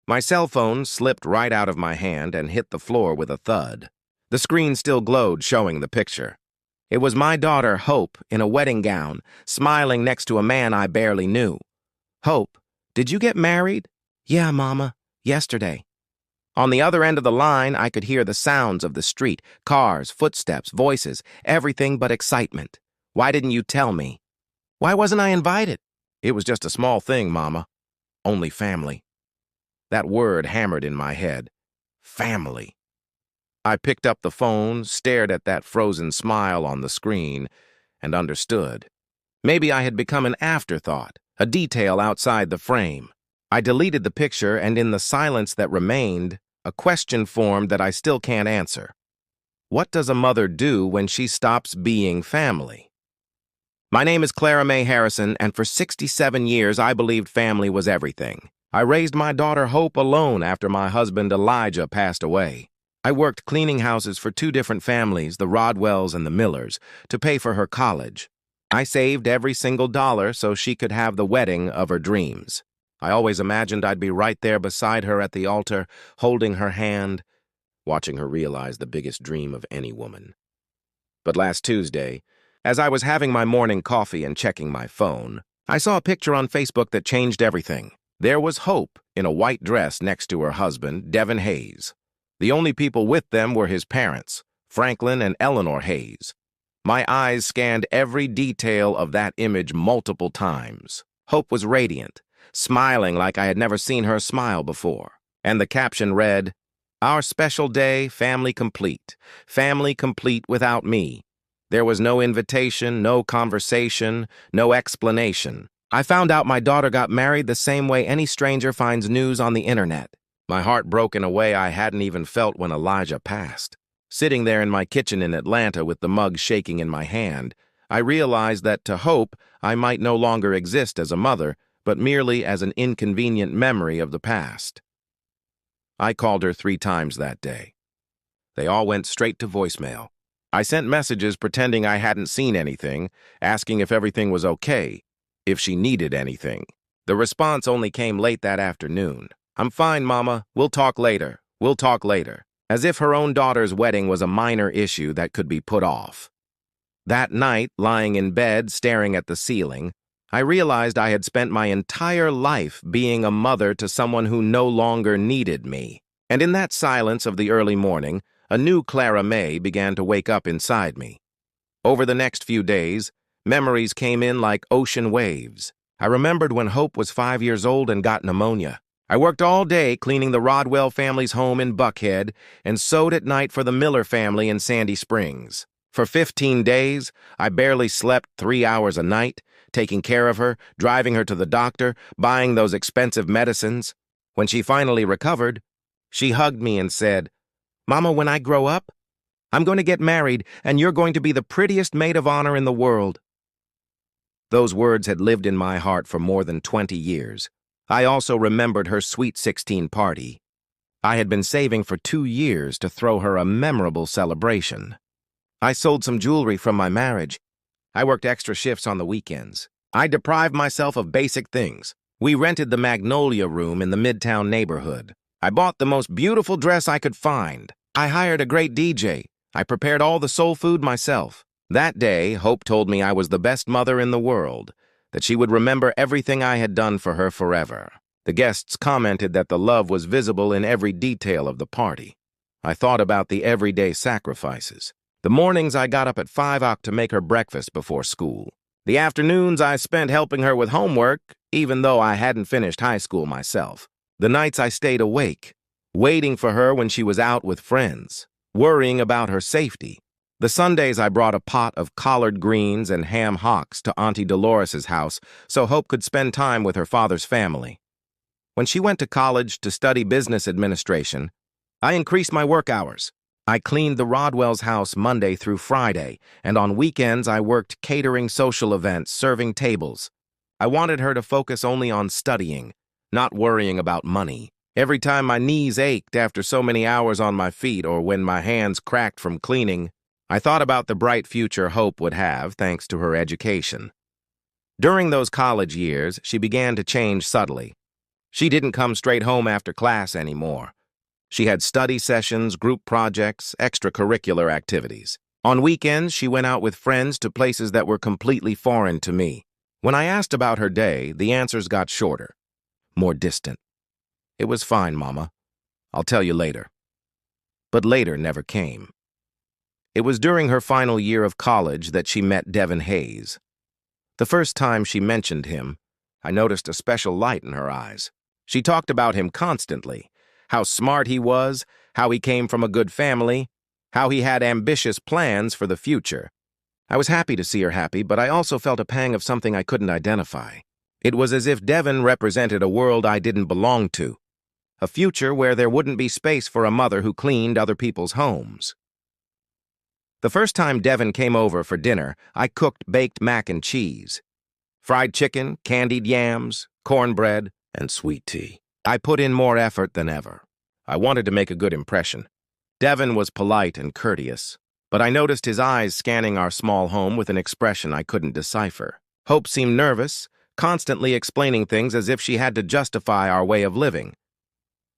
My cell phone slipped right out of my hand and hit the floor with a thud. The screen still glowed, showing the picture. It was my daughter, Hope, in a wedding gown, smiling next to a man I barely knew. "Hope, did you get married?" "Yeah, Mama, yesterday." On the other end of the line, I could hear the sounds of the street, cars, footsteps, voices, everything but excitement. "Why didn't you tell me?" "Why wasn't I invited?" "It was just a small thing, Mama. Only family." That word hammered in my head. Family. I picked up the phone, stared at that frozen smile on the screen, and understood. Maybe I had become an afterthought, a detail outside the frame. I deleted the picture, and in the silence that remained, a question formed that I still can't answer. What does a mother do when she stops being family? My name is Clara Mae Harrison, and for 67 years I believed family was everything. I raised my daughter Hope alone after my husband Elijah passed away. I worked cleaning houses for 2 different families, the Rodwells and the Millers, to pay for her college. I saved every single dollar so she could have the wedding of her dreams. I always imagined I'd be right there beside her at the altar, holding her hand, watching her realize the biggest dream of any woman. But last Tuesday, as I was having my morning coffee and checking my phone, I saw a picture on Facebook that changed everything. There was Hope in a white dress next to her husband, Devin Hayes. The only people with them were his parents, Franklin and Eleanor Hayes. My eyes scanned every detail of that image multiple times. Hope was radiant, smiling like I had never seen her smile before. And the caption read, "Our special day, family complete without me." There was no invitation, no conversation, no explanation. I found out my daughter got married the same way any stranger finds news on the internet. My heart broke in a way I hadn't even felt when Elijah passed. Sitting there in my kitchen in Atlanta with the mug shaking in my hand, I realized that to Hope, I might no longer exist as a mother, but merely as an inconvenient memory of the past. I called her 3 times that day. They all went straight to voicemail. I sent messages pretending I hadn't seen anything, asking if everything was okay, if she needed anything. The response only came late that afternoon. "I'm fine, Mama. We'll talk later. We'll talk later." As if her own daughter's wedding was a minor issue that could be put off. That night, lying in bed, staring at the ceiling, I realized I had spent my entire life being a mother to someone who no longer needed me. And in that silence of the early morning, a new Clara Mae began to wake up inside me. Over the next few days, memories came in like ocean waves. I remembered when Hope was 5 years old and got pneumonia. I worked all day cleaning the Rodwell family's home in Buckhead and sewed at night for the Miller family in Sandy Springs. For 15 days, I barely slept 3 hours a night, taking care of her, driving her to the doctor, buying those expensive medicines. When she finally recovered, she hugged me and said, "Mama, when I grow up, I'm going to get married and you're going to be the prettiest maid of honor in the world." Those words had lived in my heart for more than 20 years. I also remembered her Sweet 16 party. I had been saving for 2 years to throw her a memorable celebration. I sold some jewelry from my marriage. I worked extra shifts on the weekends. I deprived myself of basic things. We rented the Magnolia Room in the Midtown neighborhood. I bought the most beautiful dress I could find. I hired a great DJ. I prepared all the soul food myself. That day, Hope told me I was the best mother in the world, that she would remember everything I had done for her forever. The guests commented that the love was visible in every detail of the party. I thought about the everyday sacrifices. The mornings I got up at 5 o'clock to make her breakfast before school. The afternoons I spent helping her with homework, even though I hadn't finished high school myself. The nights I stayed awake, waiting for her when she was out with friends, worrying about her safety. The Sundays I brought a pot of collard greens and ham hocks to Auntie Dolores's house so Hope could spend time with her father's family. When she went to college to study business administration, I increased my work hours. I cleaned the Rodwell's house Monday through Friday, and on weekends I worked catering social events, serving tables. I wanted her to focus only on studying, not worrying about money. Every time my knees ached after so many hours on my feet or when my hands cracked from cleaning, I thought about the bright future Hope would have thanks to her education. During those college years, she began to change subtly. She didn't come straight home after class anymore. She had study sessions, group projects, extracurricular activities. On weekends, she went out with friends to places that were completely foreign to me. When I asked about her day, the answers got shorter, more distant. It was fine, Mama. I'll tell you later. But later never came. It was during her final year of college that she met Devin Hayes. The first time she mentioned him, I noticed a special light in her eyes. She talked about him constantly, how smart he was, how he came from a good family, how he had ambitious plans for the future. I was happy to see her happy, but I also felt a pang of something I couldn't identify. It was as if Devin represented a world I didn't belong to, a future where there wouldn't be space for a mother who cleaned other people's homes. The first time Devin came over for dinner, I cooked baked mac and cheese, fried chicken, candied yams, cornbread, and sweet tea. I put in more effort than ever. I wanted to make a good impression. Devin was polite and courteous, but I noticed his eyes scanning our small home with an expression I couldn't decipher. Hope seemed nervous, constantly explaining things as if she had to justify our way of living.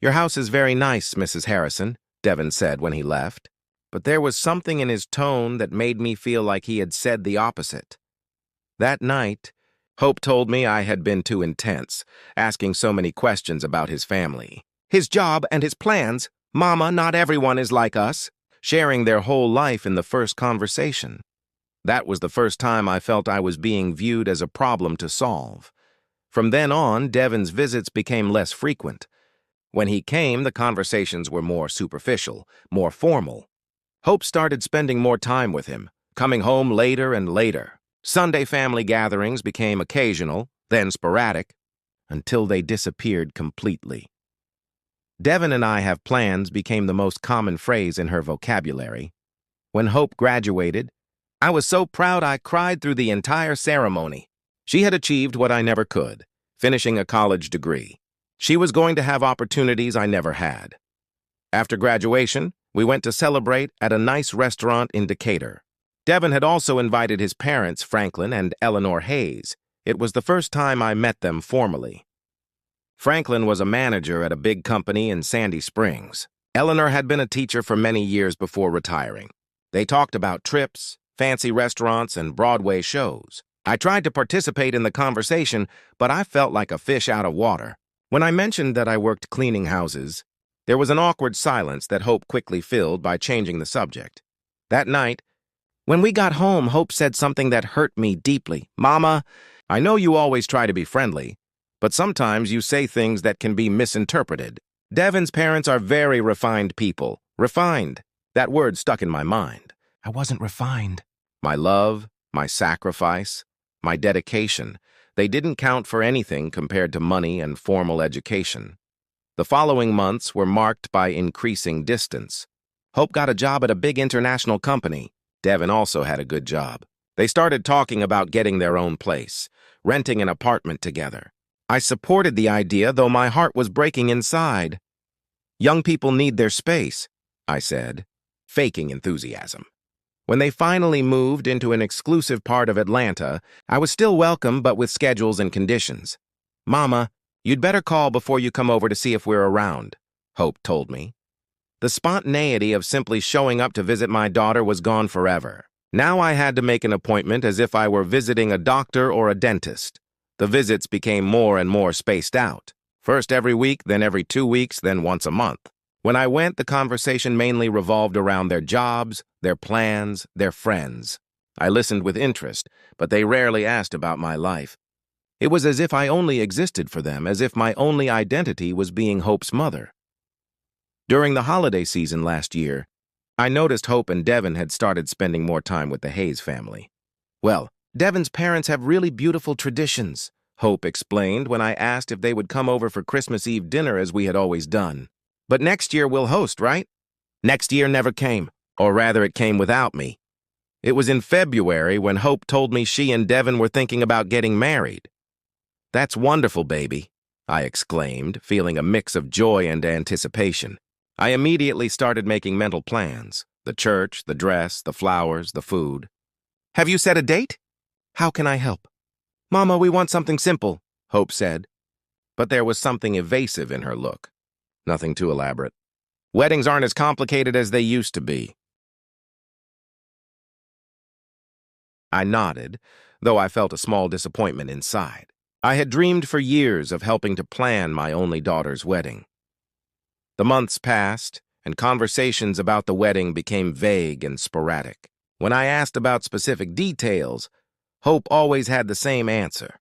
"Your house is very nice, Mrs. Harrison," Devin said when he left. But there was something in his tone that made me feel like he had said the opposite. That night, Hope told me I had been too intense, asking so many questions about his family. His job and his plans. "Mama, not everyone is like us," sharing their whole life in the first conversation. That was the first time I felt I was being viewed as a problem to solve. From then on, Devin's visits became less frequent. When he came, the conversations were more superficial, more formal. Hope started spending more time with him, coming home later and later. Sunday family gatherings became occasional, then sporadic, until they disappeared completely. "Devin and I have plans" became the most common phrase in her vocabulary. When Hope graduated, I was so proud I cried through the entire ceremony. She had achieved what I never could, finishing a college degree. She was going to have opportunities I never had. After graduation, we went to celebrate at a nice restaurant in Decatur. Devin had also invited his parents, Franklin and Eleanor Hayes. It was the first time I met them formally. Franklin was a manager at a big company in Sandy Springs. Eleanor had been a teacher for many years before retiring. They talked about trips, fancy restaurants, and Broadway shows. I tried to participate in the conversation, but I felt like a fish out of water. When I mentioned that I worked cleaning houses, there was an awkward silence that Hope quickly filled by changing the subject. That night, when we got home, Hope said something that hurt me deeply. "Mama, I know you always try to be friendly, but sometimes you say things that can be misinterpreted. Devin's parents are very refined people." Refined. That word stuck in my mind. I wasn't refined. My love, my sacrifice, my dedication, they didn't count for anything compared to money and formal education. The following months were marked by increasing distance. Hope got a job at a big international company. Devin also had a good job. They started talking about getting their own place, renting an apartment together. I supported the idea, though my heart was breaking inside. "Young people need their space," I said, faking enthusiasm. When they finally moved into an exclusive part of Atlanta, I was still welcome, but with schedules and conditions. "Mama, you'd better call before you come over to see if we're around," Hope told me. The spontaneity of simply showing up to visit my daughter was gone forever. Now I had to make an appointment as if I were visiting a doctor or a dentist. The visits became more and more spaced out. First every week, then every 2 weeks, then once a month. When I went, the conversation mainly revolved around their jobs, their plans, their friends. I listened with interest, but they rarely asked about my life. It was as if I only existed for them, as if my only identity was being Hope's mother. During the holiday season last year, I noticed Hope and Devin had started spending more time with the Hayes family. "Well, Devin's parents have really beautiful traditions," Hope explained when I asked if they would come over for Christmas Eve dinner as we had always done. "But next year we'll host, right?" Next year never came, or rather it came without me. It was in February when Hope told me she and Devin were thinking about getting married. "That's wonderful, baby," I exclaimed, feeling a mix of joy and anticipation. I immediately started making mental plans: the church, the dress, the flowers, the food. "Have you set a date?" "How can I help?" "Mama, we want something simple," Hope said. but there was something evasive in her look. Nothing too elaborate. Weddings aren't as complicated as they used to be. I nodded, though I felt a small disappointment inside. I had dreamed for years of helping to plan my only daughter's wedding. The months passed, and conversations about the wedding became vague and sporadic. When I asked about specific details, Hope always had the same answer.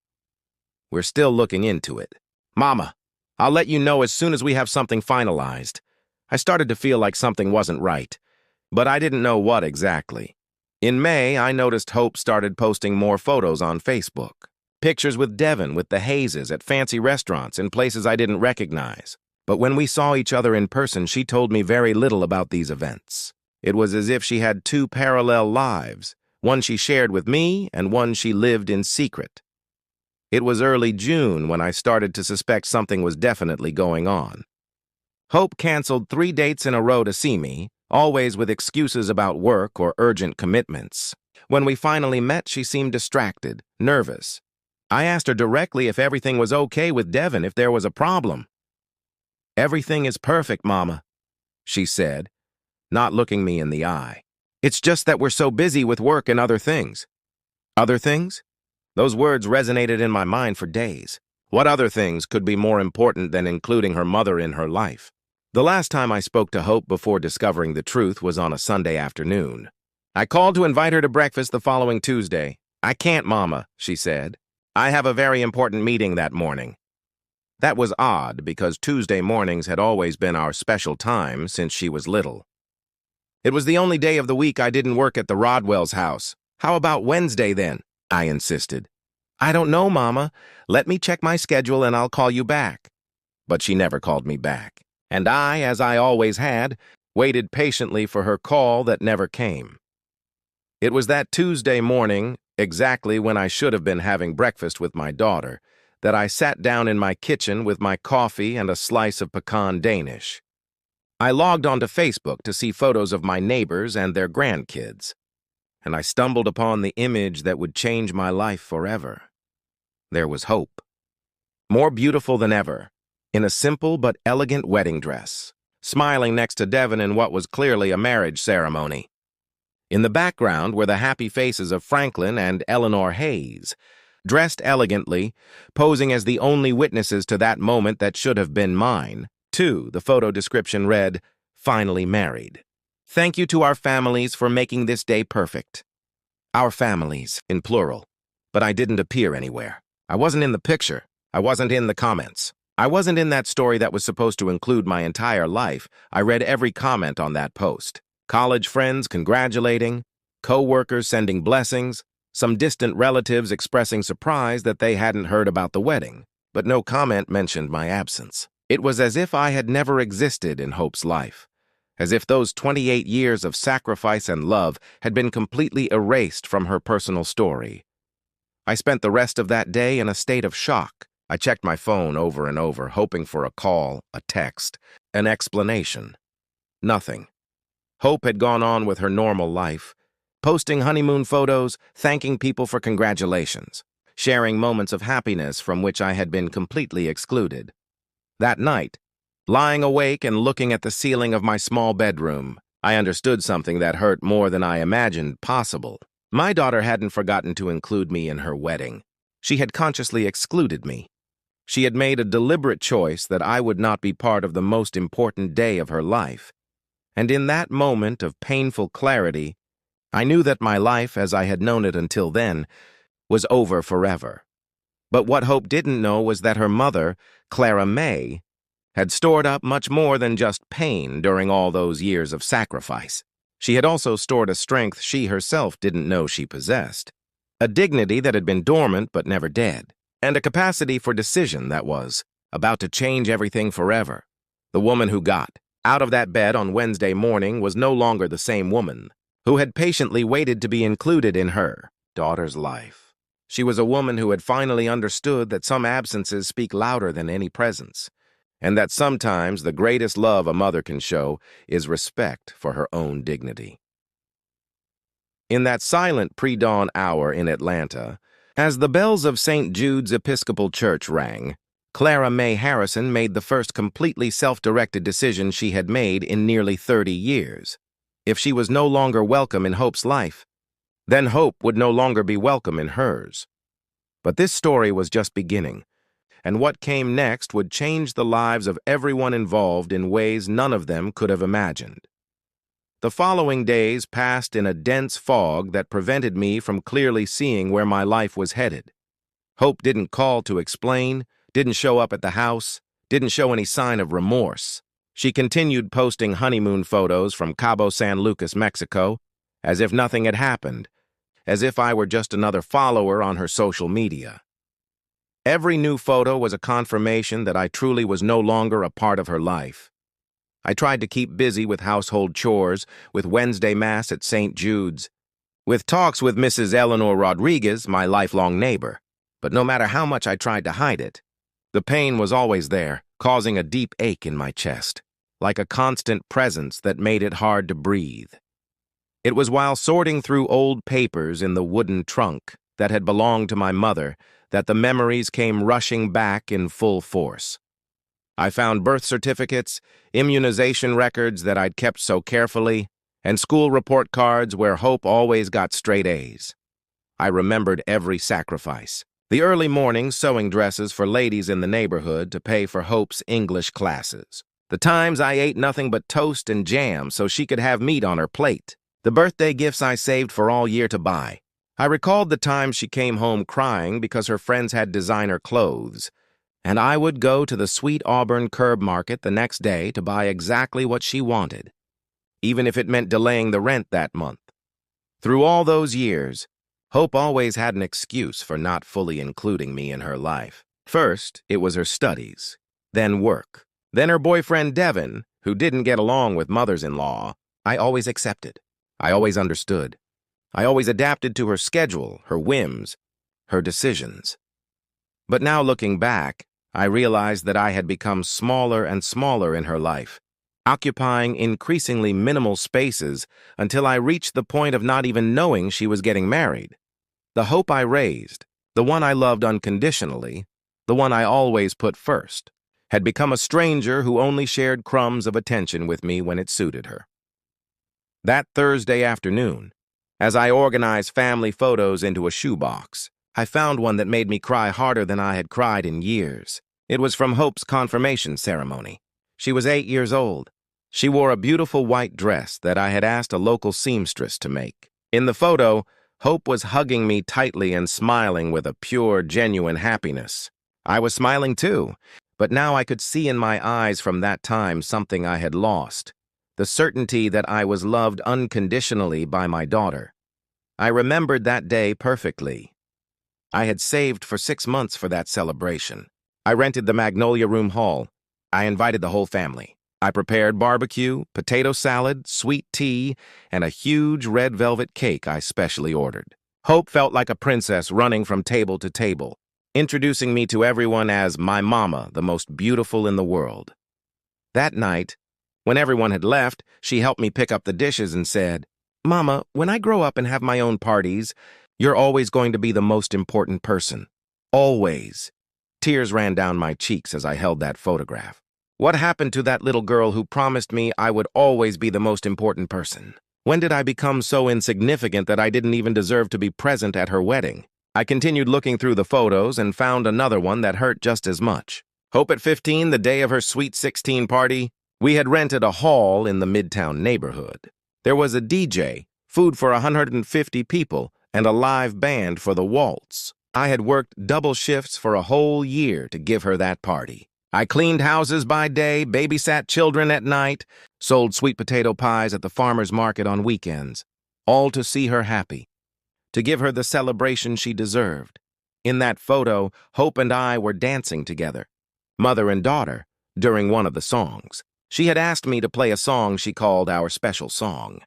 We're still looking into it. Mama, I'll let you know as soon as we have something finalized. I started to feel like something wasn't right, but I didn't know what exactly. In May, I noticed Hope started posting more photos on Facebook. Pictures with Devin with the Hazes at fancy restaurants in places I didn't recognize. But when we saw each other in person, she told me very little about these events. It was as if she had two parallel lives, one she shared with me and one she lived in secret. It was early June when I started to suspect something was definitely going on. Hope canceled 3 dates in a row to see me, always with excuses about work or urgent commitments. When we finally met, she seemed distracted, nervous. I asked her directly if everything was okay with Devin, if there was a problem. "Everything is perfect, Mama," she said, not looking me in the eye. "It's just that we're so busy with work and other things." Other things? Those words resonated in my mind for days. What other things could be more important than including her mother in her life? The last time I spoke to Hope before discovering the truth was on a Sunday afternoon. I called to invite her to breakfast the following Tuesday. "I can't, Mama," she said. "I have a very important meeting that morning." That was odd because Tuesday mornings had always been our special time since she was little. It was the only day of the week I didn't work at the Rodwell's house. "How about Wednesday then?" I insisted. "I don't know, Mama. Let me check my schedule and I'll call you back." But she never called me back. And I, as I always had, waited patiently for her call that never came. It was that Tuesday morning, exactly when I should have been having breakfast with my daughter, that I sat down in my kitchen with my coffee and a slice of pecan Danish. I logged onto Facebook to see photos of my neighbors and their grandkids, and I stumbled upon the image that would change my life forever. There was Hope, more beautiful than ever, in a simple but elegant wedding dress, smiling next to Devin in what was clearly a marriage ceremony. In the background were the happy faces of Franklin and Eleanor Hayes, dressed elegantly, posing as the only witnesses to that moment that should have been mine. Too, the photo description read, "Finally married. Thank you to our families for making this day perfect." Our families, in plural. But I didn't appear anywhere. I wasn't in the picture. I wasn't in the comments. I wasn't in that story that was supposed to include my entire life. I read every comment on that post. College friends congratulating, co-workers sending blessings, some distant relatives expressing surprise that they hadn't heard about the wedding, but no comment mentioned my absence. It was as if I had never existed in Hope's life, as if those 28 years of sacrifice and love had been completely erased from her personal story. I spent the rest of that day in a state of shock. I checked my phone over and over, hoping for a call, a text, an explanation. Nothing. Hope had gone on with her normal life, posting honeymoon photos, thanking people for congratulations, sharing moments of happiness from which I had been completely excluded. That night, lying awake and looking at the ceiling of my small bedroom, I understood something that hurt more than I imagined possible. My daughter hadn't forgotten to include me in her wedding. She had consciously excluded me. She had made a deliberate choice that I would not be part of the most important day of her life. And in that moment of painful clarity, I knew that my life, as I had known it until then, was over forever. But what Hope didn't know was that her mother, Clara May, had stored up much more than just pain during all those years of sacrifice. She had also stored a strength she herself didn't know she possessed, a dignity that had been dormant but never dead, and a capacity for decision that was about to change everything forever. The woman who got out of that bed on Wednesday morning was no longer the same woman who had patiently waited to be included in her daughter's life. She was a woman who had finally understood that some absences speak louder than any presence, and that sometimes the greatest love a mother can show is respect for her own dignity. In that silent pre-dawn hour in Atlanta, as the bells of St. Jude's Episcopal Church rang, Clara May Harrison made the first completely self-directed decision she had made in nearly 30 years. If she was no longer welcome in Hope's life, then Hope would no longer be welcome in hers. But this story was just beginning, and what came next would change the lives of everyone involved in ways none of them could have imagined. The following days passed in a dense fog that prevented me from clearly seeing where my life was headed. Hope didn't call to explain, didn't show up at the house, didn't show any sign of remorse. She continued posting honeymoon photos from Cabo San Lucas, Mexico, as if nothing had happened, as if I were just another follower on her social media. Every new photo was a confirmation that I truly was no longer a part of her life. I tried to keep busy with household chores, with Wednesday Mass at St. Jude's, with talks with Mrs. Eleanor Rodriguez, my lifelong neighbor. But no matter how much I tried to hide it, the pain was always there, causing a deep ache in my chest, like a constant presence that made it hard to breathe. It was while sorting through old papers in the wooden trunk that had belonged to my mother that the memories came rushing back in full force. I found birth certificates, immunization records that I'd kept so carefully, and school report cards where Hope always got straight A's. I remembered every sacrifice. The early morning sewing dresses for ladies in the neighborhood to pay for Hope's English classes. The times I ate nothing but toast and jam so she could have meat on her plate. The birthday gifts I saved for all year to buy. I recalled the times she came home crying because her friends had designer clothes, and I would go to the Sweet Auburn Curb Market the next day to buy exactly what she wanted, even if it meant delaying the rent that month. Through all those years, Hope always had an excuse for not fully including me in her life. First, it was her studies, then work, then her boyfriend Devin, who didn't get along with mothers-in-law. I always accepted. I always understood. I always adapted to her schedule, her whims, her decisions. But now looking back, I realized that I had become smaller and smaller in her life, occupying increasingly minimal spaces until I reached the point of not even knowing she was getting married. The Hope I raised, the one I loved unconditionally, the one I always put first, had become a stranger who only shared crumbs of attention with me when it suited her. That Thursday afternoon, as I organized family photos into a shoebox, I found one that made me cry harder than I had cried in years. It was from Hope's confirmation ceremony. She was 8 years old. She wore a beautiful white dress that I had asked a local seamstress to make. In the photo, Hope was hugging me tightly and smiling with a pure, genuine happiness. I was smiling too, but now I could see in my eyes from that time something I had lost, the certainty that I was loved unconditionally by my daughter. I remembered that day perfectly. I had saved for 6 months for that celebration. I rented the Magnolia Room Hall. I invited the whole family. I prepared barbecue, potato salad, sweet tea, and a huge red velvet cake I specially ordered. Hope felt like a princess running from table to table, introducing me to everyone as my mama, the most beautiful in the world. That night, when everyone had left, she helped me pick up the dishes and said, "Mama, when I grow up and have my own parties, you're always going to be the most important person. Always." Tears ran down my cheeks as I held that photograph. What happened to that little girl who promised me I would always be the most important person? When did I become so insignificant that I didn't even deserve to be present at her wedding? I continued looking through the photos and found another one that hurt just as much. Hope at 15, the day of her Sweet 16 party, we had rented a hall in the Midtown neighborhood. There was a DJ, food for 150 people, and a live band for the waltz. I had worked double shifts for a whole year to give her that party. I cleaned houses by day, babysat children at night, sold sweet potato pies at the farmer's market on weekends, all to see her happy, to give her the celebration she deserved. In that photo, Hope and I were dancing together, mother and daughter, during one of the songs. She had asked me to play a song she called our special song.